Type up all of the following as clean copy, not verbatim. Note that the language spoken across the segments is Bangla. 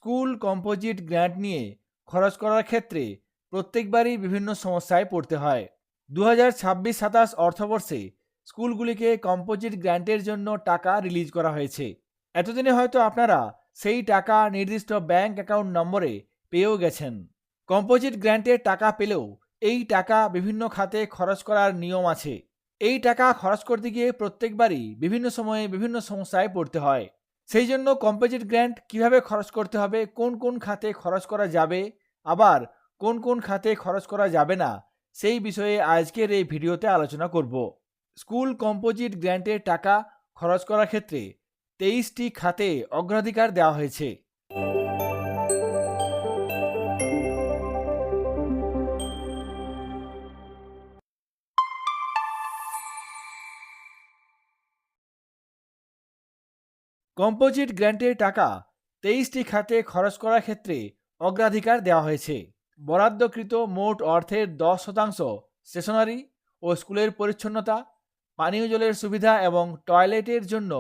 স্কুল কম্পোজিট গ্র্যান্ট নিয়ে খরচ করার ক্ষেত্রে প্রত্যেকবারই বিভিন্ন সমস্যায় পড়তে হয়। 2026-27 অর্থবর্ষে স্কুলগুলিকে কম্পোজিট গ্র্যান্টের জন্য টাকা রিলিজ করা হয়েছে। এতদিনে হয়তো আপনারা সেই টাকা নির্দিষ্ট ব্যাংক অ্যাকাউন্ট নম্বরে পেয়েও গেছেন। কম্পোজিট গ্র্যান্টের টাকা পেলেও এই টাকা বিভিন্ন খাতে খরচ করার নিয়ম আছে। এই টাকা খরচ করতে গিয়ে প্রত্যেকবারই বিভিন্ন সময়ে বিভিন্ন সমস্যায় পড়তে হয়। সেই জন্য কম্পোজিট গ্র্যান্ট কিভাবে খরচ করতে হবে, কোন কোন খাতে খরচ করা যাবে, আবার কোন কোন খাতে খরচ করা যাবে না, সেই বিষয়ে আজকের এই ভিডিওতে আলোচনা করব। স্কুল কম্পোজিট গ্র্যান্টের টাকা খরচ করার ক্ষেত্রে 23টি খাতে অগ্রাধিকার দেওয়া হয়েছে। কম্পোজিট গ্র্যান্টের টাকা 23টি খাতে খরচ করার ক্ষেত্রে অগ্রাধিকার দেওয়া হয়েছে। বরাদ্দকৃত মোট অর্থের 10% স্টেশনারি ও স্কুলের পরিচ্ছন্নতা, পানীয় জলের সুবিধা এবং টয়লেটের জন্য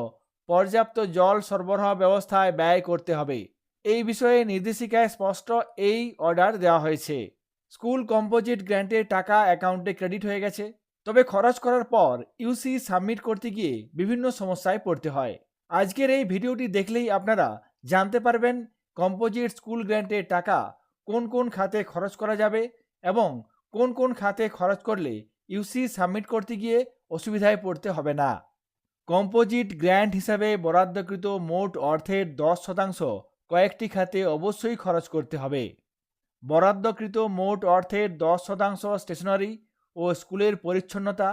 পর্যাপ্ত জল সরবরাহ ব্যবস্থায় ব্যয় করতে হবে। এই বিষয়ে নির্দেশিকায় স্পষ্ট এই অর্ডার দেওয়া হয়েছে। স্কুল কম্পোজিট গ্র্যান্টের টাকা অ্যাকাউন্টে ক্রেডিট হয়ে গেছে, তবে খরচ করার পর ইউসি সাবমিট করতে গিয়ে বিভিন্ন সমস্যায় পড়তে হয়। আজকের এই ভিডিওটি দেখলেই আপনারা জানতে পারবেন কম্পোজিট স্কুল গ্র্যান্টের টাকা কোন কোন খাতে খরচ করা যাবে এবং কোন কোন খাতে খরচ করলে ইউসি সাবমিট করতে গিয়ে অসুবিধায় পড়তে হবে না। কম্পোজিট গ্র্যান্ট হিসাবে বরাদ্দকৃত মোট অর্থের 10% কয়েকটি খাতে অবশ্যই খরচ করতে হবে। বরাদ্দকৃত মোট অর্থের 10% স্টেশনারি ও স্কুলের পরিচ্ছন্নতা,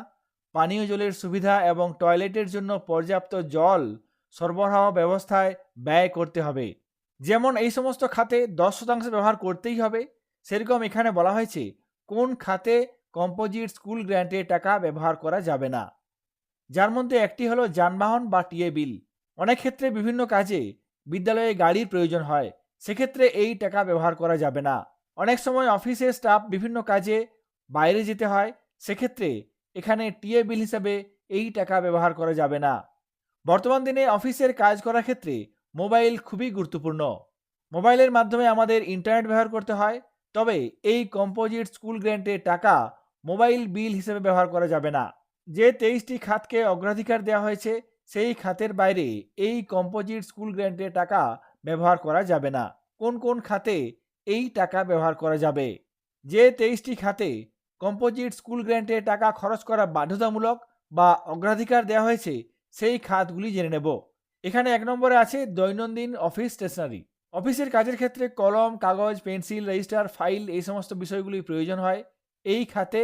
পানীয় জলের সুবিধা এবং টয়লেটের জন্য পর্যাপ্ত জল সরবরাহ ব্যবস্থায় ব্যয় করতে হবে। যেমন এই সমস্ত খাতে 10% ব্যবহার করতেই হবে, সেরকম এখানে বলা হয়েছে কোন খাতে কম্পোজিট স্কুল গ্র্যান্টের টাকা ব্যবহার করা যাবে না। যার মধ্যে একটি হলো যানবাহন বা টিএ বিল। অনেক ক্ষেত্রে বিভিন্ন কাজে বিদ্যালয়ে গাড়ির প্রয়োজন হয়, সেক্ষেত্রে এই টাকা ব্যবহার করা যাবে না। অনেক সময় অফিসের স্টাফ বিভিন্ন কাজে বাইরে যেতে হয়, সেক্ষেত্রে এখানে টিএ বিল হিসাবে এই টাকা ব্যবহার করা যাবে না। বর্তমান দিনে অফিসের কাজ করার ক্ষেত্রে মোবাইল খুবই গুরুত্বপূর্ণ। মোবাইলের মাধ্যমে আমাদের ইন্টারনেট ব্যবহার করতে হয়, তবে এই কম্পোজিট স্কুল গ্র্যান্টের টাকা মোবাইল বিল হিসেবে ব্যবহার করা যাবে না। যে 23টি খাতকে অগ্রাধিকার দেওয়া হয়েছে, সেই খাতের বাইরে এই কম্পোজিট স্কুল গ্র্যান্টের টাকা ব্যবহার করা যাবে না। কোন কোন খাতে এই টাকা ব্যবহার করা যাবে? যে 23টি খাতে কম্পোজিট স্কুল গ্র্যান্টের টাকা খরচ করা বাধ্যতামূলক বা অগ্রাধিকার দেওয়া হয়েছে, সেই খাতগুলি জেনে নেব। এখানে 1 নম্বরে আছে দৈনন্দিন অফিস স্টেশনারি। অফিসের কাজের ক্ষেত্রে কলম, কাগজ, পেন্সিল, রেজিস্টার, ফাইল এই সমস্ত বিষয়গুলি প্রয়োজন হয়। এই খাতে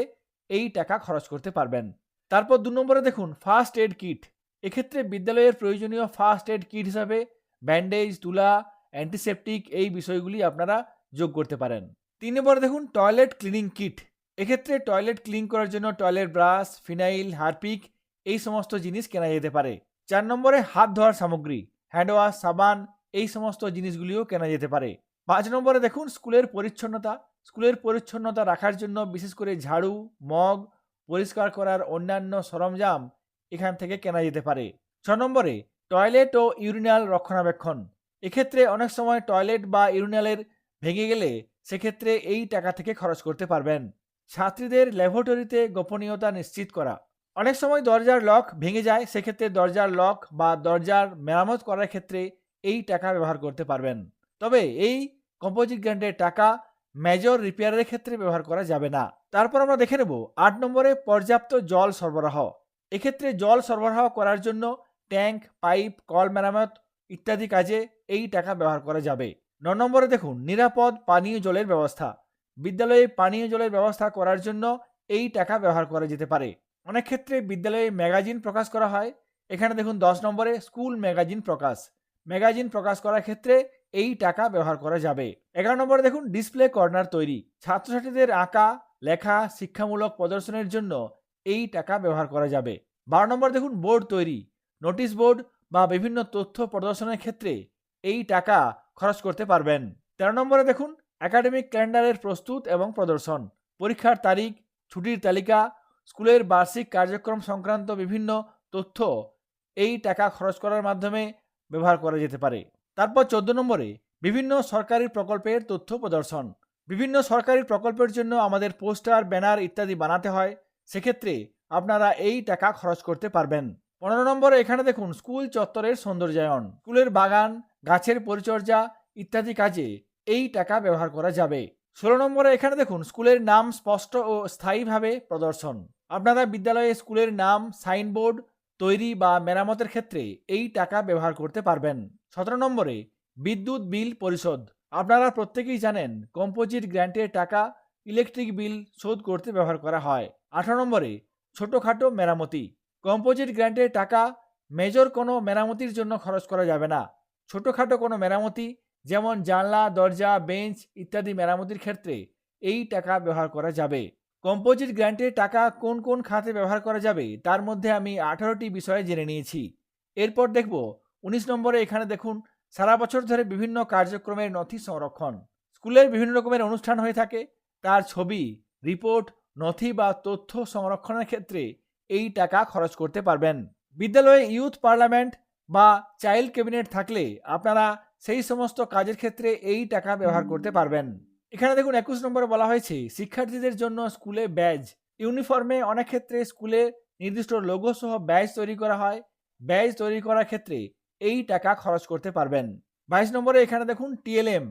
এই টাকা খরচ করতে পারবেন। তারপর 2 নম্বরে দেখুন ফার্স্ট এড কিট। এক্ষেত্রে বিদ্যালয়ের প্রয়োজনীয় ফার্স্ট এড কিট হিসাবে ব্যান্ডেজ, তুলা, অ্যান্টিসেপটিক এই বিষয়গুলি আপনারা যোগ করতে পারেন। 3 নম্বরে দেখুন টয়লেট ক্লিনিং কিট। এক্ষেত্রে টয়লেট ক্লিন করার জন্য টয়লেট ব্রাশ, ফিনাইল, হারপিক এই সমস্ত জিনিস কেনা যেতে পারে। 4 নম্বরে হাত ধোয়ার সামগ্রী, হ্যান্ড ওয়াশ, সাবান এই সমস্ত জিনিসগুলিও কেনা যেতে পারে। 5 নম্বরে দেখুন স্কুলের পরিচ্ছন্নতা। স্কুলের পরিচ্ছন্নতা রাখার জন্য বিশেষ করে ঝাড়ু, মগ, পরিষ্কার করার অন্যান্য সরঞ্জাম এখান থেকে কেনা যেতে পারে। 6 নম্বরে টয়লেট ও ইউরিনাল রক্ষণাবেক্ষণ। এক্ষেত্রে অনেক সময় টয়লেট বা ইউরিনালের ভেঙে গেলে সেক্ষেত্রে এই টাকা থেকে খরচ করতে পারবেন। ছাত্রীদের ল্যাবরেটরিতে গোপনীয়তা নিশ্চিত করা। অনেক সময় দরজার লক ভেঙে যায়, সেক্ষেত্রে দরজার লক বা দরজার মেরামত করার ক্ষেত্রে এই টাকা ব্যবহার করতে পারবেন। তবে এই কম্পোজিট গ্র্যান্টের টাকা মেজর রিপেয়ারের ক্ষেত্রে ব্যবহার করা যাবে না। তারপর আমরা দেখে নেব 8 নম্বরে পর্যাপ্ত জল সরবরাহ। এক্ষেত্রে জল সরবরাহ করার জন্য ট্যাঙ্ক, পাইপ, কল মেরামত ইত্যাদি কাজে এই টাকা ব্যবহার করা যাবে। 9 নম্বরে দেখুন নিরাপদ পানীয় জলের ব্যবস্থা। বিদ্যালয়ে পানীয় জলের ব্যবস্থা করার জন্য এই টাকা ব্যবহার করা যেতে পারে। অনেক ক্ষেত্রে বিদ্যালয়ে ম্যাগাজিন প্রকাশ করা হয়। এখানে দেখুন 10 নম্বরে স্কুল ম্যাগাজিন প্রকাশ। ম্যাগাজিন প্রকাশ করার ক্ষেত্রে এই টাকা ব্যবহার করা যাবে। 11 নম্বরে দেখুন ডিসপ্লে কর্নার তৈরি। ছাত্রছাত্রীদের আঁকা, লেখা, শিক্ষামূলক প্রদর্শনের জন্য এই টাকা ব্যবহার করা যাবে। 12 নম্বর দেখুন বোর্ড তৈরি। নোটিশ বোর্ড বা বিভিন্ন তথ্য প্রদর্শনের ক্ষেত্রে এই টাকা খরচ করতে পারবেন। 13 নম্বরে দেখুন একাডেমিক ক্যালেন্ডারের প্রস্তুত এবং প্রদর্শন। পরীক্ষার তারিখ, ছুটির তালিকা, স্কুলের বার্ষিক কার্যক্রম সংক্রান্ত বিভিন্ন তথ্য এই টাকা খরচ করার মাধ্যমে ব্যবহার করা যেতে পারে। তারপর 14 নম্বরে বিভিন্ন সরকারি প্রকল্পের তথ্য প্রদর্শন। বিভিন্ন সরকারি প্রকল্পের জন্য আমাদের পোস্টার, ব্যানার ইত্যাদি বানাতে হয়, সেক্ষেত্রে আপনারা এই টাকা খরচ করতে পারবেন। 15 নম্বরে এখানে দেখুন স্কুল চত্বরের সৌন্দর্যায়ন। স্কুলের বাগান, গাছের পরিচর্যা ইত্যাদি কাজে এই টাকা ব্যবহার করা যাবে। 16 নম্বরে এখানে দেখুন স্কুলের নাম স্পষ্ট ও স্থায়ীভাবে প্রদর্শন। আপনারা বিদ্যালয়ে স্কুলের নাম, সাইনবোর্ড তৈরি বা মেরামতের ক্ষেত্রে এই টাকা ব্যবহার করতে পারবেন। 17 নম্বরে বিদ্যুৎ বিল পরিশোধ। আপনারা প্রত্যেকেই জানেন কম্পোজিট গ্র্যান্টের টাকা ইলেকট্রিক বিল শোধ করতে ব্যবহার করা হয়। 18 নম্বরে ছোটোখাটো মেরামতি। কম্পোজিট গ্র্যান্টের টাকা মেজর কোনো মেরামতির জন্য খরচ করা যাবে না। ছোটোখাটো কোনো মেরামতি যেমন জানলা, দরজা, বেঞ্চ ইত্যাদি মেরামতির ক্ষেত্রে এই টাকা ব্যবহার করা যাবে। কম্পোজিট গ্র্যান্টের টাকা কোন কোন খাতে ব্যবহার করা যাবে তার মধ্যে আমি 18টি বিষয়ে জেনে নিয়েছি। এরপর দেখব 19 নম্বরে এখানে দেখুন সারা বছর ধরে বিভিন্ন কার্যক্রমের নথি সংরক্ষণ। স্কুলের বিভিন্ন রকমের অনুষ্ঠান হয়ে থাকে, তার ছবি, রিপোর্ট, নথি বা তথ্য সংরক্ষণের ক্ষেত্রে এই টাকা খরচ করতে পারবেন। বিদ্যালয়ে ইউথ পার্লামেন্ট বা চাইল্ড ক্যাবিনেট থাকলে আপনারা সেই সমস্ত কাজের ক্ষেত্রে এই টাকা ব্যবহার করতে পারবেন। এখানে দেখুন 21 নম্বরে বলা হয়েছে শিক্ষার্থীদের জন্য স্কুলে ব্যাজ। ইউনিফর্মে অনেক ক্ষেত্রে স্কুলে নির্দিষ্ট লোগো সহ ব্যাজ তৈরি করা হয়। ব্যাজ তৈরি করার ক্ষেত্রে এই টাকা খরচ করতে পারবেন। 22 নম্বরে এখানে দেখুন টিএলএম।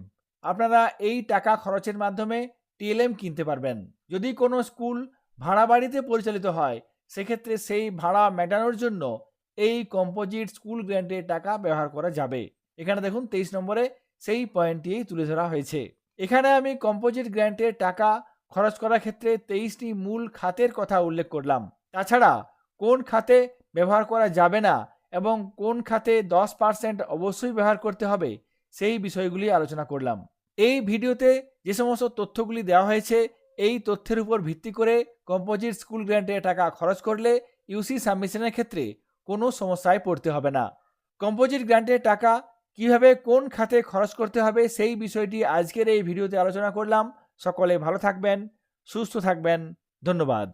আপনারা এই টাকা খরচের মাধ্যমে টিএলএম কিনতে পারবেন। যদি কোনো স্কুল ভাড়া বাড়িতে পরিচালিত হয়, সেক্ষেত্রে সেই ভাড়া মেটানোর জন্য এই কম্পোজিট স্কুল গ্র্যান্টের টাকা ব্যবহার করা যাবে। এখানে দেখুন 23 নম্বরে সেই পয়েন্টটি তুলে ধরা হয়েছে। এখানে আমি কম্পোজিট গ্র্যান্টের টাকা খরচ করার ক্ষেত্রে 23টি মূল খাতের কথা উল্লেখ করলাম। তাছাড়া কোন খাতে ব্যবহার করা যাবে না এবং কোন খাতে 10% অবশ্যই ব্যবহার করতে হবে সেই বিষয়গুলি আলোচনা করলাম। এই ভিডিওতে যে সমস্ত তথ্যগুলি দেওয়া হয়েছে, এই তথ্যের উপর ভিত্তি করে কম্পোজিট স্কুল গ্র্যান্টের টাকা খরচ করলে ইউসি সাবমিশনের ক্ষেত্রে কোনো সমস্যায় পড়তে হবে না। কম্পোজিট গ্র্যান্টের টাকা কিভাবে কোন খাতে খরচ করতে হবে সেই বিষয়টি আজকের এই ভিডিওতে আলোচনা করলাম। সকলে ভালো থাকবেন, সুস্থ থাকবেন। ধন্যবাদ।